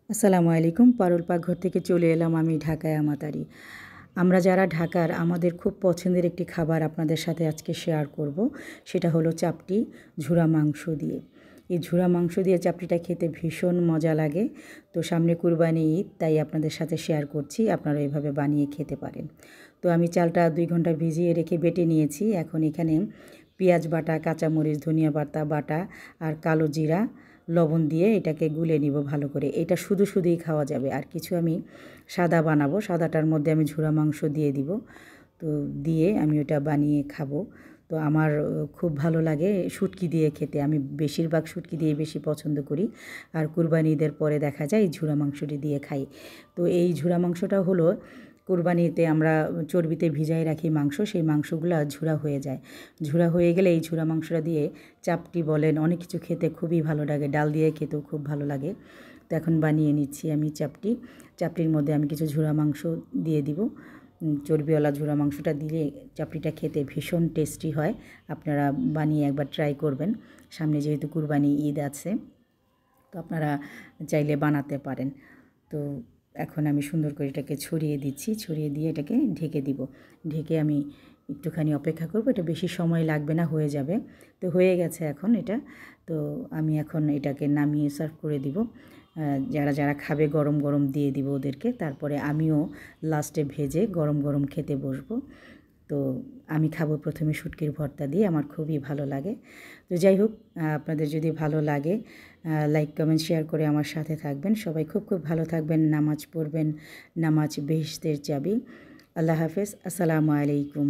আসসালামু আলাইকুম। পারুল পাকঘর থেকে চলে এলাম আমি ঢাকায় আমাতারি। আমরা যারা ঢাকার আমাদের খুব পছন্দের একটি খাবার আপনাদের সাথে আজকে শেয়ার করব। সেটা হলো চাপটি ঝুরা মাংস দিয়ে। এই ঝুরা মাংস দিয়ে চাপটিটা খেতে ভীষণ মজা লাগে। তো সামনে কুরবানি ঈদ, তাই আপনাদের সাথে শেয়ার করছি, আপনারা এভাবে বানিয়ে খেতে পারেন। তো আমি চালটা 2 ঘন্টা ভিজিয়ে রেখে বেটে নিয়েছি। এখন এখানে পেঁয়াজ বাটা, কাঁচামরিচ, ধনিয়া পাতা বাটা আর কালো জিরা লবণ দিয়ে এটাকে গুলে নিব ভালো করে। এটা শুধুই খাওয়া যাবে। আর কিছু আমি সাদা বানাবো, সাদাটার মধ্যে আমি ঝুরা মাংস দিয়ে দিব। তো দিয়ে আমি ওটা বানিয়ে খাবো। তো আমার খুব ভালো লাগে শুটকি দিয়ে খেতে। আমি বেশিরভাগ শুটকি দিয়ে বেশি পছন্দ করি। আর কুরবানি ঈদের পরে দেখা যায় এই ঝুরা মাংসটি দিয়ে খাই। তো এই ঝুরা মাংসটা হলো কুরবানিতে আমরা চর্বিতে ভিজাই রাখি মাংস, সেই মাংসগুলো ঝুরা হয়ে যায়। ঝুরা হয়ে গেলে এই ঝুরা মাংসটা দিয়ে চাপটি বলেন অনেক কিছু খেতে খুবই ভালো লাগে, ডাল দিয়ে খেতেও খুব ভালো লাগে। তো এখন বানিয়ে নিচ্ছি আমি চাপটি। চাপটির মধ্যে আমি কিছু ঝুরা মাংস দিয়ে দিব। চর্বিওয়ালা ঝুরা মাংসটা দিলে চাপটিটা খেতে ভীষণ টেস্টি হয়। আপনারা বানিয়ে একবার ট্রাই করবেন। সামনে যেহেতু কুরবানি ঈদ আছে, তো আপনারা চাইলে বানাতে পারেন। তো এখন আমি সুন্দর করে এটাকে ছড়িয়ে দিচ্ছি, ছড়িয়ে দিয়ে এটাকে ঢেকে দিব। ঢেকে আমি একটুখানি অপেক্ষা করব, এটা বেশি সময় লাগবে না, হয়ে যাবে। তো হয়ে গেছে এখন এটা। তো আমি এখন এটাকে নামিয়ে সার্ভ করে দিব। যারা খাবে গরম গরম দিয়ে দিব ওদেরকে। তারপরে আমিও লাস্টে ভেজে গরম গরম খেতে বসবো। তো আমি খাবো প্রথমে শুটকির ভর্তা দিয়ে, আমার খুবই ভালো লাগে। তো যাই হোক, আপনাদের যদি ভালো লাগে লাইক কমেন্ট শেয়ার করে আমার সাথে থাকবেন। সবাই খুব ভালো থাকবেন, নামাজ পড়বেন। নামাজ বেহেশতের চাবি। আল্লাহ হাফেজ। আসসালামু আলাইকুম।